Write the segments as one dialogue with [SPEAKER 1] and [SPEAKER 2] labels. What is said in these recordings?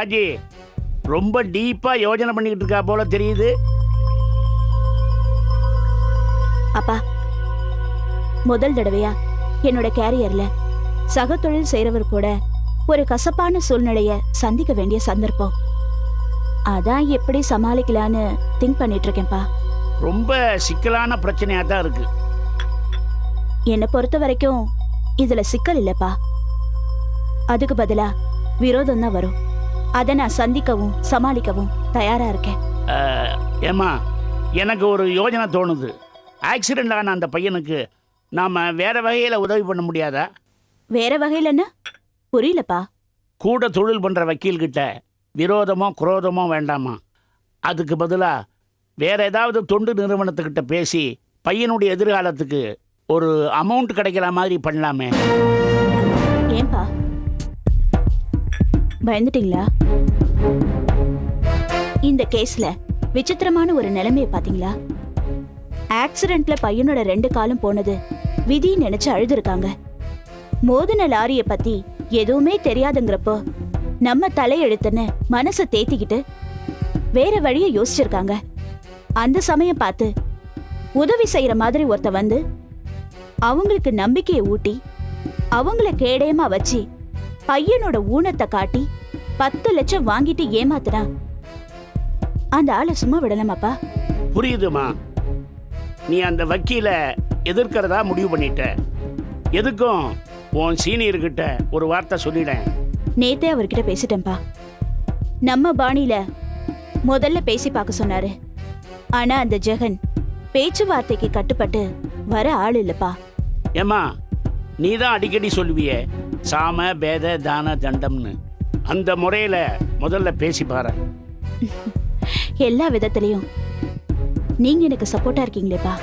[SPEAKER 1] ராஜி ரொம்ப டீப்பா யோசனை பண்ணிக்கிட்டு இருக்கா போல தெரியுது.
[SPEAKER 2] அப்பா, முதல் தடவையா என்னோட கேரியர்ல சக தொழில் செய்யறவர் கூட ஒரு கசப்பான சூழ்நிலைய சந்திக்க வேண்டிய சந்தர்ப்பம். அதான் எப்படி சமாளிக்கலான்னு திங்க் பண்ணிட்டு இருக்கேன்ப்பா.
[SPEAKER 1] ரொம்ப சிக்கலான பிரச்சனையா தான் இருக்கு.
[SPEAKER 2] என்னை பொறுத்த வரைக்கும் இதுல சிக்கல் இல்லப்பா. அதுக்கு பதிலா விரோதம் தான் வரும். அதை நான் சந்திக்கவும் சமாளிக்கவும் தயாரா இருக்கேன்.
[SPEAKER 1] ஏமா, எனக்கு ஒரு யோஜனை தோணுது. ஆக்சிடென்ட் ஆன அந்த பையனுக்கு நாம வேற வகையில உதவி பண்ண முடியாதா?
[SPEAKER 2] வேற வகையிலன்னா புரியலப்பா.
[SPEAKER 1] கூட தொழில் பண்ற வக்கீல்கிட்ட விரோதமோ குரோதமோ வேண்டாமா? அதுக்கு பதிலா வேற ஏதாவது தொண்டு நிறுவனத்துக்கிட்ட பேசி பையனுடைய எதிர்காலத்துக்கு ஒரு அமௌண்ட் கிடைக்கிற மாதிரி பண்ணலாமே.
[SPEAKER 2] ஏன்பா பயந்துட்டீங்களா? இந்த கேஸ்ல விசித்திரமான ஒரு நிலைமையை பாத்தீங்களா? ஆக்சிடென்ட்ல பையனோட 2 காலும் போனது விதி நினைச்சு அழுதுருக்காங்க. மோதின லாரிய பத்தி எதுவுமே தெரியாதுங்கிறப்போ நம்ம தலையெழுத்துன்னு மனசை தேத்திக்கிட்டு வேற வழிய யோசிச்சிருக்காங்க. அந்த சமயம் பார்த்து உதவி செய்யற மாதிரி ஒருத்த வந்து அவங்களுக்கு நம்பிக்கையை ஊட்டி அவங்கள கேடயமா வச்சு பையனோட ஊனத்தை காட்டி 10 லட்சம் வாங்கிட்டு ஏமாத்துனா அந்த ஆளை சும்மா விடலாமாப்பா?
[SPEAKER 1] புரியுதுமா. நீ அந்த வக்கீல எதிர்க்கிறதா முடிவு பண்ணிட்ட. எதுக்கும் உன் சீனியர்கிட்ட ஒரு வார்த்தை சொல்லிட்டேன்.
[SPEAKER 2] நேத்தே அவர்கிட்ட பேசிட்டேன்பா. நம்ம பாணியில முதல்ல பேசி பார்க்க சொன்னாரு. ஆனா அந்த ஜெகன் பேச்சுவார்த்தைக்கு கட்டுப்பட்டு வர ஆள் இல்லப்பா.
[SPEAKER 1] ஏமா, நீ தான் அடிக்கடி சொல்லுவியே சாம பேத தான தண்டம்னு. அந்த முறையில முதல்ல பேசி பாரு.
[SPEAKER 2] எல்லா விதத்திலையும் நீங்க எனக்கு சப்போர்ட்டா இருக்கீங்களேப்பா.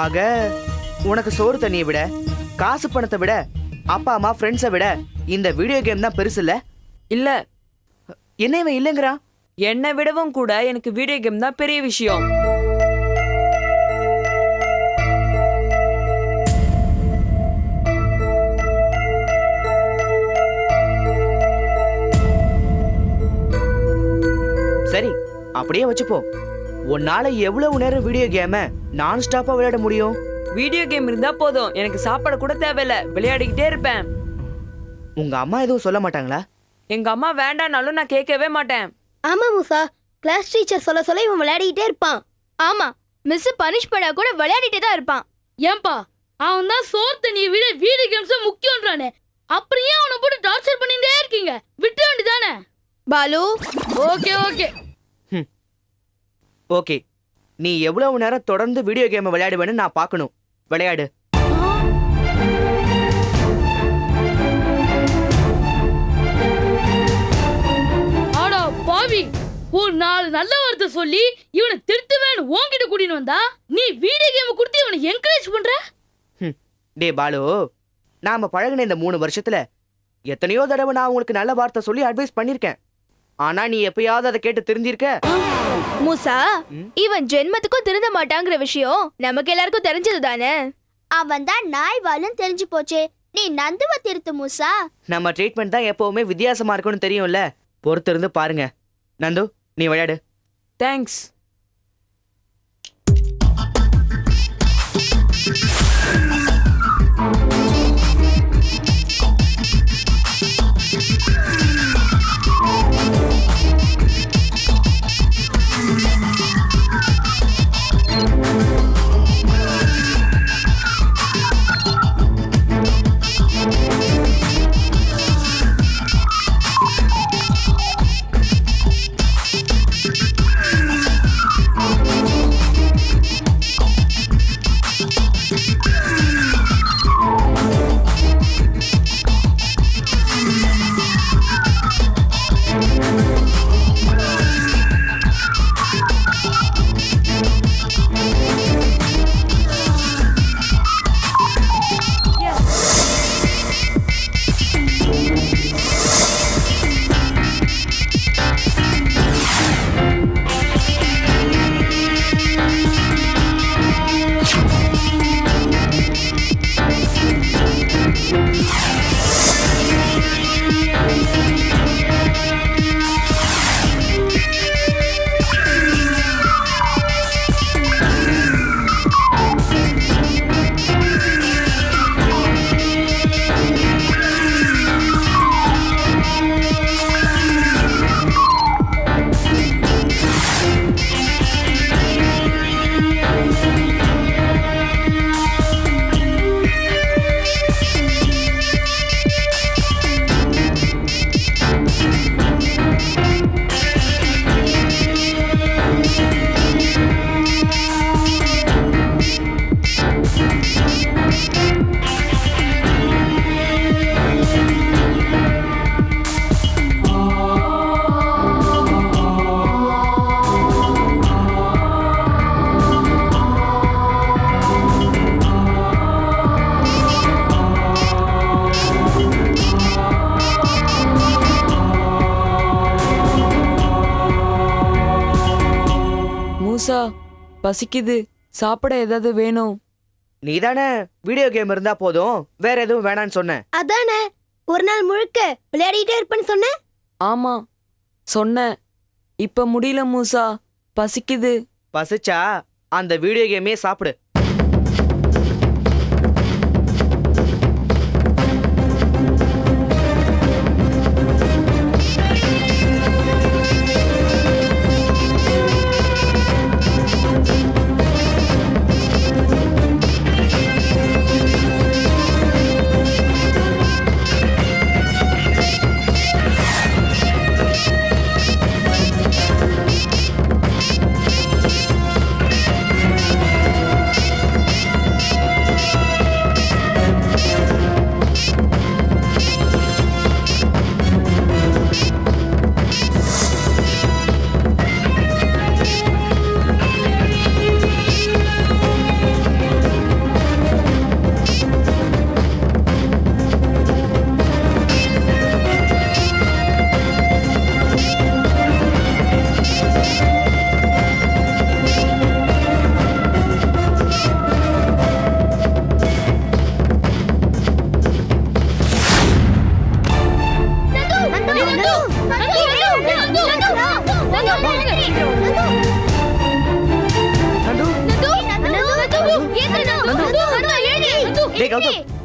[SPEAKER 3] ஆக உனக்கு சோறு தண்ணியை விட, காசு பணத்தை விட, அப்பா அம்மா ஃப்ரெண்ட்ஸை விட இந்த வீடியோ கேம் தான் பெருசு இல்ல?
[SPEAKER 4] இல்ல.
[SPEAKER 3] என்ன இவன் இல்லைங்கிறா?
[SPEAKER 4] என்னை விடவும் கூட எனக்கு வீடியோ கேம் தான் பெரிய விஷயம்.
[SPEAKER 3] சரி, அப்படியே வச்சுப்போம். உன்னால எவ்வளவு நேரம் வீடியோ கேம நான் ஸ்டாப்பா விளையாட முடியும்?
[SPEAKER 4] வீடியோ கேம் இருந்தா போதும், எனக்கு சாப்பாடு கூட தேவையில்ல, விளையாடிக்கிட்டே இருப்பேன்.
[SPEAKER 3] உங்க அம்மா எதுவும் சொல்ல மாட்டாங்களா?
[SPEAKER 4] எங்க அம்மா வேண்டானாலும் நான் கேட்கவே மாட்டேன்.
[SPEAKER 5] ஆமா மூசா, கிளாஸ் டீச்சர் சொல்ல சொல்ல இவன் விளையாடிட்டே இருப்பான். ஆமா, மிஸ் பனிஷ் பண்ணா கூட விளையாடிட்டே தான் இருப்பான்.
[SPEAKER 6] ஏன்பா, அவன் தான் சோறு தண்ணியை விட வீடியோ கேம்ஸ் முக்கியம்ன்றானே, அப்படியே அவனை போட்டு டார்ச்சர் பண்ணிட்டே இருக்கீங்க. விட்டு வேண்டிதானே
[SPEAKER 5] பாலு?
[SPEAKER 6] ஓகே ஓகே
[SPEAKER 3] ஓகே, நீ எவ்வளவு நேரம் தொடர்ந்து வீடியோ கேம் விளையாடுவேன்னு நான் பார்க்கணும். விளையாடு.
[SPEAKER 6] ஆடா பாவி, ஒரு 4 நல்ல வார்த்தை சொல்லி இவனை திருத்துவேன்னு உன்கிட்ட கூட்டின்னு வந்தா நீ வீடியோ கேம் கொடுத்து இவனை என்கரேஜ் பண்ற?
[SPEAKER 3] டே பாலு, நாம பழகின இந்த 3 வருஷத்துல எத்தனையோ தடவை நான் உங்களுக்கு நல்ல வார்த்தை சொல்லி அட்வைஸ் பண்ணிருக்கேன். ஆனா நீ எப்பயாவது அதை கேட்டு திருந்திருக்க?
[SPEAKER 5] மூசா, இவன் ஜென்மத்துக்கும் திருந்த மாட்டாங்கிற விஷயம் நமக்கு எல்லாருக்கும் தெரிஞ்சது தானே. அவன் தான் நாய் வாலும் தெரிஞ்சு போச்சே. நீ நந்துவ திருத்து மூசா.
[SPEAKER 3] நம்ம ட்ரீட்மெண்ட் தான் எப்பவுமே வித்தியாசமா இருக்கும்னு தெரியும்ல. பொறுத்து இருந்து பாருங்க. நந்து, நீ விளையாடு.
[SPEAKER 4] தேங்க்ஸ். மூசா பசிக்குது, சாப்பிட ஏதாவது வேணும்.
[SPEAKER 3] நீ தானே வீடியோ கேம் இருந்தா போதும், வேற எதுவும் வேணான்னு சொன்ன.
[SPEAKER 5] அதானே ஒரு நாள் முழுக்க விளையாடிட்டே இருப்பேன்னு சொன்ன.
[SPEAKER 4] ஆமா சொன்ன, இப்ப முடியல மூசா, பசிக்குது.
[SPEAKER 3] பசிச்சா அந்த வீடியோ கேமே சாப்பிடு.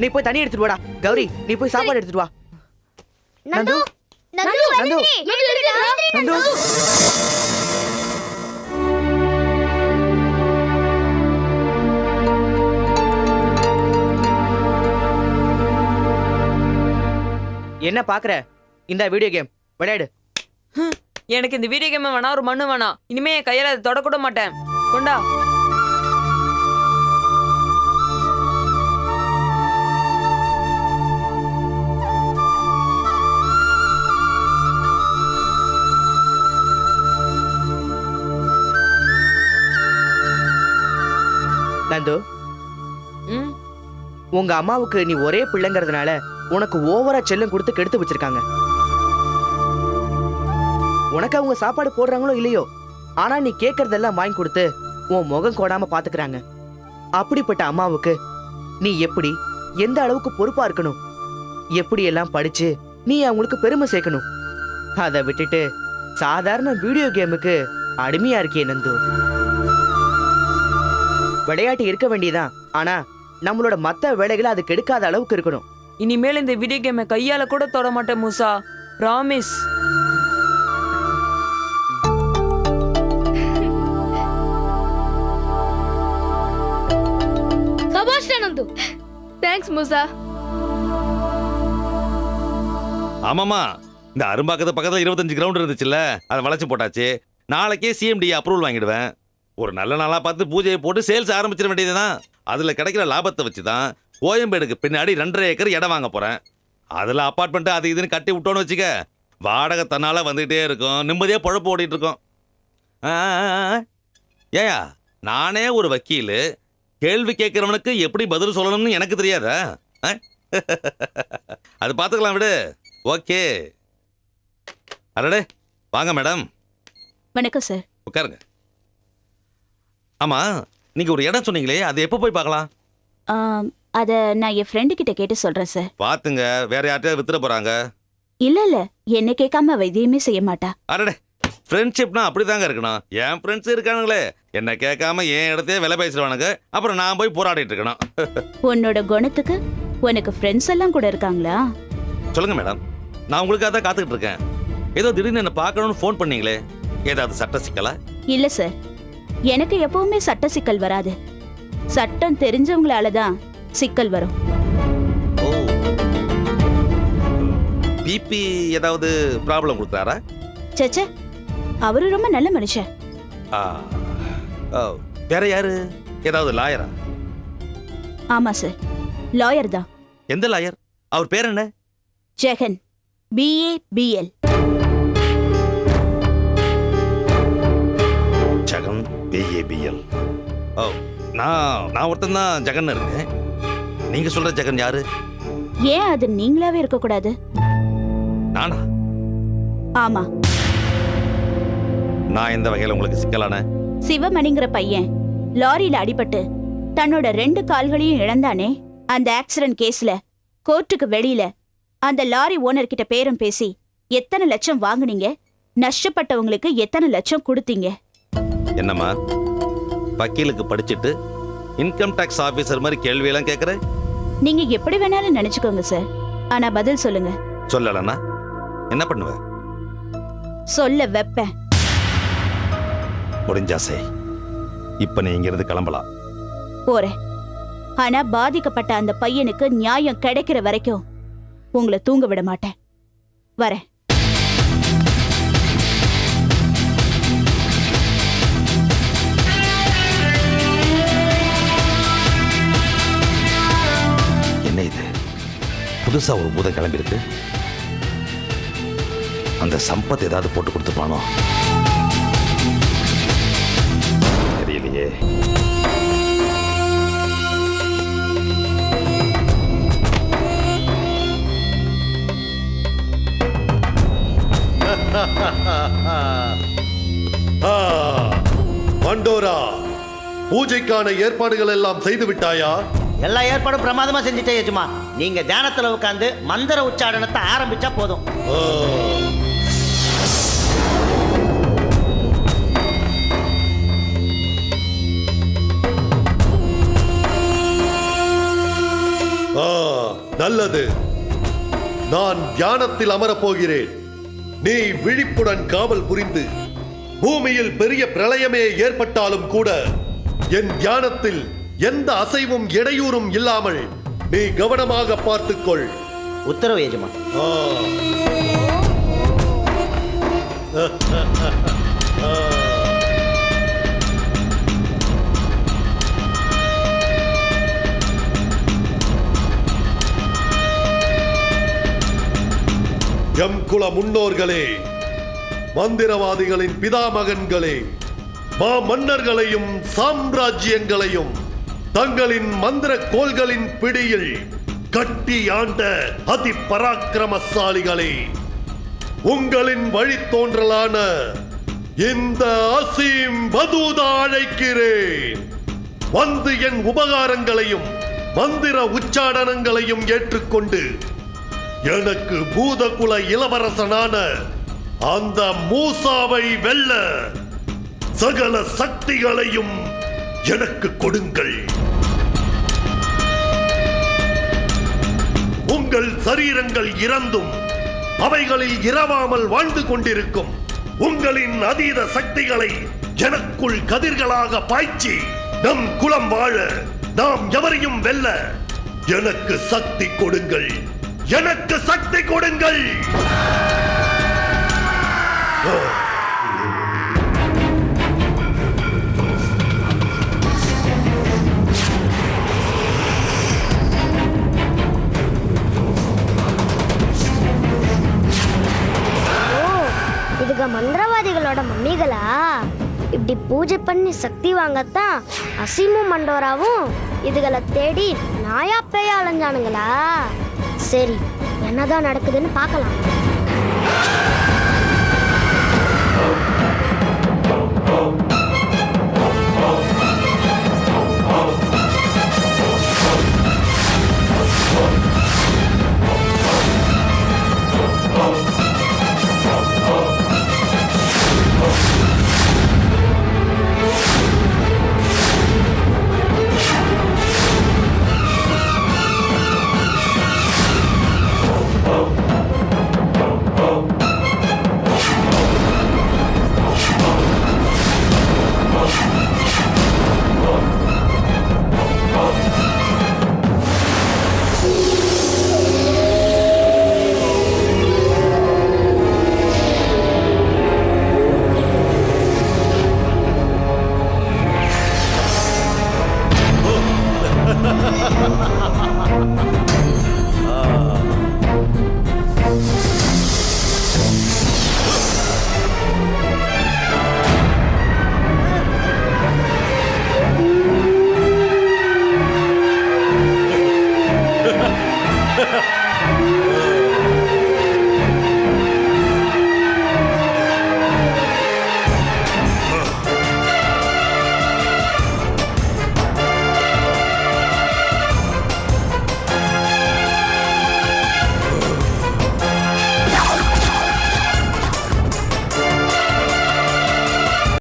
[SPEAKER 3] நீ போய் தண்ணி எடுத்துட்டு வாடா. கௌரி நீ போய் சாப்பாடு எடுத்துட்டு வா. நந்து நந்து நந்து நந்து என்ன பாக்குற? இந்த வீடியோ கேம் விளையாடு.
[SPEAKER 4] எனக்கு இந்த வீடியோ கேம் வேணா, ஒரு மண்ணு வேணாம். இனிமே என் கையால அதை தொடக்கூட மாட்டேன். கொண்டா.
[SPEAKER 3] நந்து, உங்க அம்மாவுக்கு நீ ஒரே பிள்ளைங்கிறதுனால உனக்கு ஓவரா செல்லம் கொடுத்து கெடுத்து வச்சிருக்காங்க. உனக்கு அவங்க சாப்பாடு போடுறாங்களோ இல்லையோ, ஆனா நீ கேட்கறதெல்லாம் வாங்கி கொடுத்து உன் முகம் கோடாம பாத்துக்கிறாங்க. அப்படிப்பட்ட அம்மாவுக்கு நீ எப்படி, எந்த அளவுக்கு பொறுப்பா இருக்கணும், எப்படி எல்லாம் படிச்சு நீ அவங்களுக்கு பெருமை சேர்க்கணும். அதை விட்டுட்டு சாதாரண வீடியோ கேமுக்கு அடிமையா இருக்கியே நந்து. விளையாட்டு இருக்க வேண்டியதான், ஆனா நம்மளோட மத்த வேலைகளை அது கெடுக்காத அளவுக்கு இருக்கணும்.
[SPEAKER 4] இனிமேல் இந்த வீடியோ கேமை கையால கூட தொட மாட்டேன் மூசா, பிராமிஸ்.
[SPEAKER 6] சபாஷ் நந்து.
[SPEAKER 5] தேங்க்ஸ் மூசா.
[SPEAKER 7] ஆமாமா, இந்த அரும்பாக்கத்து பக்கத்துல 25 கிரவுண்ட் இருந்துச்சுல்ல, அதை வளைச்சு போட்டாச்சு. நாளைக்கே சிஎம்டி அப்ரூவல் வாங்கிடுவேன். ஒரு நல்ல நாளா பார்த்து பூஜையை போட்டு சேல்ஸ் ஆரம்பிச்சிட வேண்டியதுதான். அதுல கிடைக்கிற லாபத்தை வச்சுதான் கோயம்பேடுக்கு பின்னாடி 2.5 ஏக்கர் இடம் வாங்க போறேன். அதுல அப்பார்ட்மெண்ட் அது இதுன்னு கட்டி விட்டோன்னு வச்சுக்க, வாடகை தன்னால வந்துகிட்டே இருக்கும், நிம்மதியா பொழப்பு ஓடிட்டு இருக்கும். ஏயா, நானே ஒரு வக்கீல், கேள்வி கேட்கிறவனுக்கு எப்படி பதில் சொல்லணும்னு எனக்கு தெரியாதா? அது பார்த்துக்கலாம் விடு. ஓகே. அடடே வாங்க மேடம்.
[SPEAKER 2] வணக்கம் சார்.
[SPEAKER 7] உட்காருங்க. ஆமா, நீங்க ஒரு இடம் சொன்னீங்களே, அது எப்போ போய் பார்க்கலாம்?
[SPEAKER 2] அத நான் என் ஃப்ரெண்டு கிட்ட கேட்டு சொல்றேன் சார்.
[SPEAKER 7] பாத்துங்க, வேற யார்ட்டையாவது வித்துற போறாங்க.
[SPEAKER 2] இல்ல என்ன கேட்காம அவ எதையுமே செய்ய மாட்டா.
[SPEAKER 7] அடடே, ஃப்ரெண்ட்ஷிப்னா அப்படிதாங்க இருக்கணும். என் ஃப்ரெண்ட்ஸ் இருக்கானுங்களே, என்ன கேட்காம என் இடத்தையே விலை பேசிடுவானுங்க, அப்புறம் நான் போய் போராடிட்டு இருக்கணும்.
[SPEAKER 2] உன்னோட குணத்துக்கு உனக்கு ஃப்ரெண்ட்ஸ் எல்லாம் கூட இருக்காங்களா?
[SPEAKER 7] சொல்லுங்க மேடம், நான் உங்களுக்காக தான் காத்துக்கிட்டு இருக்கேன். ஏதோ திடீர்னு என்ன பார்க்கணும்னு ஃபோன் பண்ணீங்களே, ஏதாவது சட்ட சிக்கலா?
[SPEAKER 2] இல்ல சார், எனக்கு எப்பவுமே சட்ட சிக்கல் வராது. சட்டம் தெரிஞ்சவங்களால தான் சிக்கல் வரும்.
[SPEAKER 7] ஓ, பிபி ஏதாவது ப்ராப்ளம் கொடுத்தாரா?
[SPEAKER 2] சச்சே, அவரு ரொம்ப நல்ல மனுஷன்.
[SPEAKER 7] வேற யாரு? ஏதாவது லாயரா?
[SPEAKER 2] ஆமா சார், லாயர் தான்.
[SPEAKER 7] எந்த லாயர்? அவர் பேர் என்ன?
[SPEAKER 2] Jagan, BA BL.
[SPEAKER 7] Jagan BA BL. ஓ, நான் ஒருத்தன் தான் ஜெகன் இருக்கேன். நீங்க சொல்ற ஜெகன் யாரு?
[SPEAKER 2] ஏன் அது நீங்களாவே இருக்க கூடாது?
[SPEAKER 7] நானா?
[SPEAKER 2] ஆமா,
[SPEAKER 7] நான் எந்த வகையில உங்களுக்கு சிக்கலான?
[SPEAKER 2] சிவமணிங்கிற பையன் லாரியில அடிபட்டு தன்னோட 2 கால்களையும் இழந்தானே, அந்த ஆக்சிடென்ட் கேஸ்ல கோர்ட்டுக்கு வெளியில அந்த லாரி ஓனர் கிட்ட பேரம் பேசி எத்தனை லட்சம் வாங்குனீங்க, நஷ்டப்பட்டவங்களுக்கு எத்தனை லட்சம் கொடுத்தீங்க?
[SPEAKER 7] என்னம்மா வக்கீலுக்கு படிச்சுட்டு இன்கம் டாக்ஸ் ஆபீசர் மாதிரி கேள்வியெல்லாம் கேட்குற?
[SPEAKER 2] நீங்க எப்படி வேணாலும் நினைச்சுக்கோங்க சார், ஆனா பதில் சொல்லுங்க.
[SPEAKER 7] சொல்லலன்னா என்ன பண்ணுவ?
[SPEAKER 2] சொல்ல வைப்பேன்.
[SPEAKER 7] முடிஞ்சாசே, இப்ப நீ இங்கிருந்து கிளம்பலாம்.
[SPEAKER 2] போறேன். ஆனா பாதிக்கப்பட்ட அந்த பையனுக்கு நியாயம் கிடைக்கிற வரைக்கும் உங்களை தூங்க விட மாட்டேன். வரேன்.
[SPEAKER 7] என்ன இது, புதுசா ஒரு பூதம் கிளம்பிருக்கு? அந்த சம்பத் ஏதாவது போட்டு கொடுத்துப்பானோ தெரியலையே.
[SPEAKER 8] மண்டோரா, பூஜைக்கான ஏற்பாடுகள் எல்லாம் செய்து விட்டாயா?
[SPEAKER 9] எல்லா ஏற்பாடும் பிரமாதமா செஞ்சுட்டே எஜமா. நீங்க தியானத்துல உட்கார்ந்து மந்திர உச்சாரணத்தை ஆரம்பிச்சா போதும்.
[SPEAKER 8] நல்லது. நான் தியானத்தில் அமரப் போகிறேன். நீ விழிப்புடன் காவல் புரிந்து பூமியில் பெரிய பிரளயமே ஏற்பட்டாலும் கூட என் தியானத்தில் எந்த அசைவும் இடையூறும் இல்லாமல் நீ கவனமாக பார்த்துக்கொள்.
[SPEAKER 9] உத்தரவு எஜமா.
[SPEAKER 8] எம் குல முன்னோர்களே, மந்திரவாதிகளின் பிதாமகன்களே, மா மன்னர்களையும் சாம்ராஜ்யங்களையும் தங்களின் மந்திர கோள்களின் பிடியில் கட்டி ஆண்ட அதி பராக்கிரமசாலிகளே, உங்களின் வழித்தோன்றலான இந்த அசீம் பதூதா அழைக்கிறேன். வந்து என் உபகாரங்களையும் மந்திர உச்சாடனங்களையும் ஏற்றுக்கொண்டு எனக்கு பூதகுல இளவரசனான அந்த மூசாவை வெல்ல சகல சக்திகளையும் எனக்கு கொடுங்கள். உங்கள் சரீரங்கள் இறந்தும் அவைகளில் இரவாமல் வாழ்ந்து கொண்டிருக்கும் உங்களின் அதீத சக்திகளை எனக்குள் கதிர்களாக பாய்ச்சி நம் குலம் வாழ, நாம் எவரையும் வெல்ல எனக்கு சக்தி கொடுங்கள். எனக்கு சக்தி கொடுங்கள்.
[SPEAKER 10] இதுக மந்திரவாதிகளோட மம்மிகளா? இப்படி பூஜை பண்ணி சக்தி வாங்கத்தான் அசீமும் மண்டோராவும் இதுகளை தேடி நாயா பேயா அலைஞ்சானுங்களா? சரி, என்னதான் நடக்குதுன்னு பார்க்கலாம்.